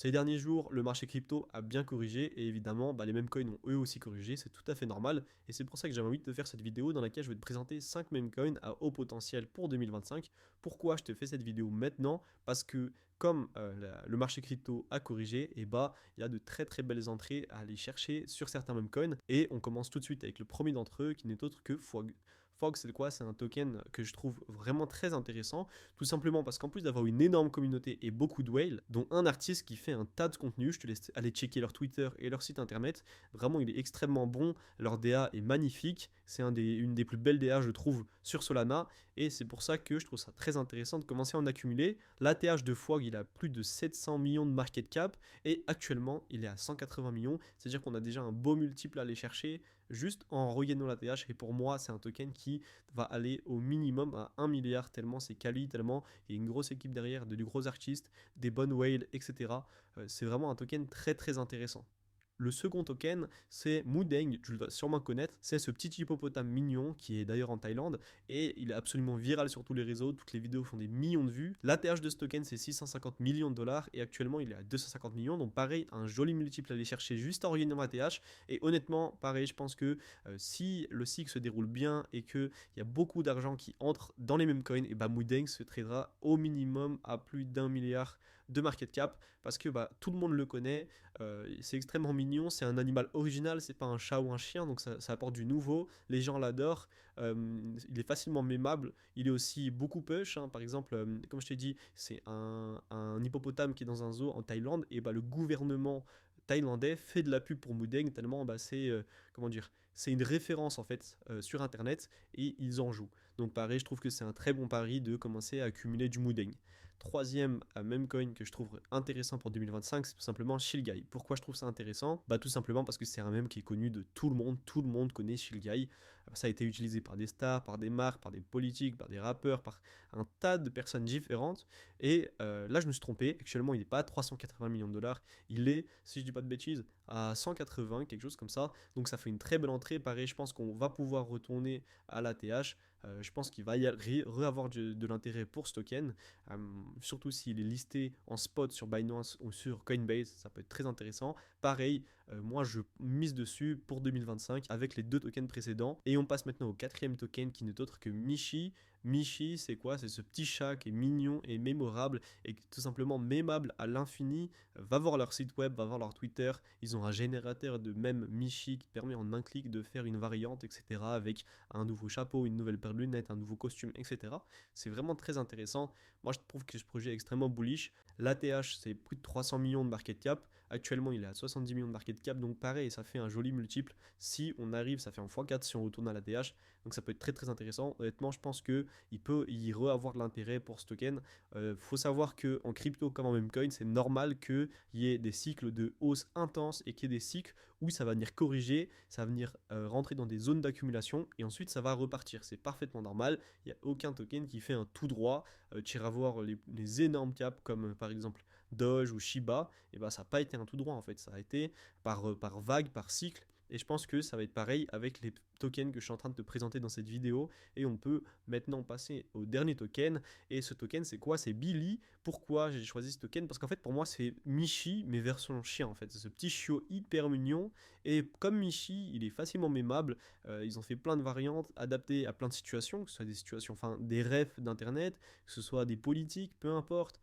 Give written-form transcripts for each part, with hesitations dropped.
Ces derniers jours, le marché crypto a bien corrigé et évidemment, les mêmes coins ont eux aussi corrigé, c'est tout à fait normal. Et c'est pour ça que j'avais envie de te faire cette vidéo dans laquelle je vais te présenter 5 meme coins à haut potentiel pour 2025. Pourquoi je te fais cette vidéo maintenant? Parce que comme le marché crypto a corrigé, et il y a de très très belles entrées à aller chercher sur certains meme coins. Et on commence tout de suite avec le premier d'entre eux qui n'est autre que Fog. Fog, c'est quoi? C'est un token que je trouve vraiment très intéressant, tout simplement parce qu'en plus d'avoir une énorme communauté et beaucoup de whales, dont un artiste qui fait un tas de contenu, je te laisse aller checker leur Twitter et leur site internet, vraiment il est extrêmement bon, leur DA est magnifique, c'est une des plus belles DA je trouve sur Solana, et c'est pour ça que je trouve ça très intéressant de commencer à en accumuler. L'ATH de Fog, il a plus de 700 millions de market cap, et actuellement il est à 180 millions, c'est-à-dire qu'on a déjà un beau multiple à aller chercher, juste en regagnant l'ATH, et pour moi c'est un token qui va aller au minimum à 1 milliard, tellement c'est quali, tellement il y a une grosse équipe derrière, du gros artistes, des bonnes whales, etc. C'est vraiment un token très très intéressant. Le second token, c'est Mudeng, tu le dois sûrement connaître. C'est ce petit hippopotame mignon qui est d'ailleurs en Thaïlande et il est absolument viral sur tous les réseaux. Toutes les vidéos font des millions de vues. L'ATH de ce token, c'est 650 millions de dollars et actuellement il est à 250 millions. Donc pareil, un joli multiple à aller chercher juste en regagnant l'ATH. Et honnêtement, pareil, je pense que si le cycle se déroule bien et qu'il y a beaucoup d'argent qui entre dans les mêmes coins, et Mudeng se tradera au minimum à plus d'1 milliard de market cap parce que tout le monde le connaît. C'est extrêmement mignon, c'est un animal original, c'est pas un chat ou un chien, donc ça apporte du nouveau, les gens l'adorent, il est facilement mémable, il est aussi beaucoup push, hein. Par exemple, comme je t'ai dit, c'est un hippopotame qui est dans un zoo en Thaïlande, et le gouvernement thaïlandais fait de la pub pour Mudeng tellement comment dire, c'est une référence en fait sur internet et ils en jouent. Donc pareil, je trouve que c'est un très bon pari de commencer à accumuler du Mudeng. Troisième meme coin que je trouve intéressant pour 2025, c'est tout simplement Shilgai. Pourquoi je trouve ça intéressant? Tout simplement parce que c'est un meme qui est connu de tout le monde connaît Shilgai. Ça a été utilisé par des stars, par des marques, par des politiques, par des rappeurs, par un tas de personnes différentes. Et là, je me suis trompé. Actuellement, il n'est pas à 380 millions de dollars. Il est, si je dis pas de bêtises, à 180, quelque chose comme ça. Donc ça fait une très belle entrée. Pareil, je pense qu'on va pouvoir retourner à l'ATH. Je pense qu'il va y avoir de l'intérêt pour ce token, surtout s'il est listé en spot sur Binance ou sur Coinbase, ça peut être très intéressant. Pareil, moi je mise dessus pour 2025 avec les deux tokens précédents. Et on passe maintenant au quatrième token qui n'est autre que Mishi. Mishi, c'est quoi? C'est ce petit chat qui est mignon et mémorable et tout simplement mémable à l'infini. Va voir leur site web, va voir leur Twitter. Ils ont un générateur de mème Mishi qui permet en un clic de faire une variante, etc. avec un nouveau chapeau, une nouvelle paire de lunettes, un nouveau costume, etc. C'est vraiment très intéressant. Moi, je trouve que ce projet est extrêmement bullish. L'ATH, c'est plus de 300 millions de market cap. Actuellement, il est à 70 millions de market cap. Donc, pareil, ça fait un joli multiple. Si on arrive, ça fait un x4 si on retourne à l'ATH. Donc, ça peut être très, très intéressant. Honnêtement, je pense qu'il peut y avoir de l'intérêt pour ce token. Faut savoir qu'en crypto, comme en même coin, c'est normal qu'il y ait des cycles de hausse intense et qu'il y ait des cycles où ça va venir corriger, ça va venir rentrer dans des zones d'accumulation et ensuite ça va repartir. C'est parfaitement normal. Il n'y a aucun token qui fait un tout droit. Tu iras voir les énormes caps comme par exemple Doge ou Shiba, et ça n'a pas été un tout droit en fait, ça a été par vague, par cycle, et je pense que ça va être pareil avec les tokens que je suis en train de te présenter dans cette vidéo, et on peut maintenant passer au dernier token, et ce token c'est quoi? C'est Billy. Pourquoi j'ai choisi ce token? Parce qu'en fait pour moi c'est Michi mais version chien en fait, c'est ce petit chiot hyper mignon, et comme Michi il est facilement mémable, ils ont fait plein de variantes adaptées à plein de situations, que ce soit des situations, enfin des refs d'internet, que ce soit des politiques, peu importe,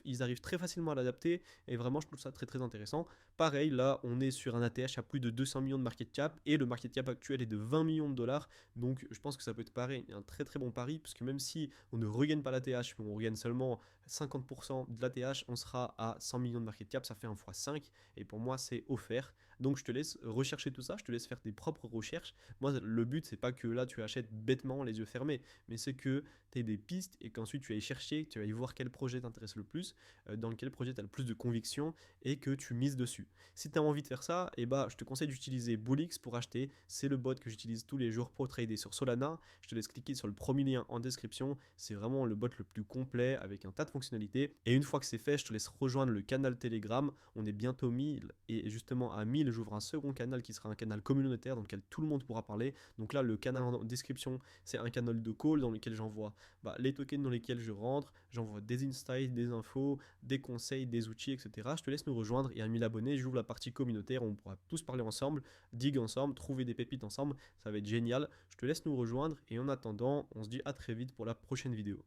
ils arrivent très facilement à l'adapter, et vraiment je trouve ça très très intéressant. Pareil, là on est sur un ATH à plus de 200 millions de market cap, et le market cap actuel est de 20 millions de dollars, donc je pense que ça peut être pareil, un très très bon pari, parce que même si on ne regagne pas l'ATH, mais on regagne seulement 50% de l'ATH, on sera à 100 millions de market cap, ça fait un x5, et pour moi c'est offert. Donc je te laisse rechercher tout ça, je te laisse faire tes propres recherches. Moi le but c'est pas que là tu achètes bêtement les yeux fermés, mais c'est que tu aies des pistes et qu'ensuite tu ailles chercher, que tu ailles voir quel projet t'intéresse le plus, dans quel projet tu as le plus de conviction, et que tu mises dessus. Si tu as envie de faire ça, je te conseille d'utiliser Bullix pour acheter. C'est le bot que j'utilise tous les jours pour trader sur Solana. Je te laisse cliquer sur le premier lien en description. C'est vraiment le bot le plus complet avec un tas de fonctionnalités. Et une fois que c'est fait, je te laisse rejoindre le canal Telegram. On est bientôt 1000 et justement à 1000, j'ouvre un second canal qui sera un canal communautaire dans lequel tout le monde pourra parler. Donc là, le canal en description, c'est un canal de call dans lequel j'envoie les tokens dans lesquels je rentre, j'envoie des insights, des infos, des conseils, des outils, etc. Je te laisse nous rejoindre et à 1000 abonnés, j'ouvre la partie communautaire, on pourra tous parler ensemble, dig ensemble, trouver des pépites ensemble, ça va être génial. Je te laisse nous rejoindre et en attendant, on se dit à très vite pour la prochaine vidéo.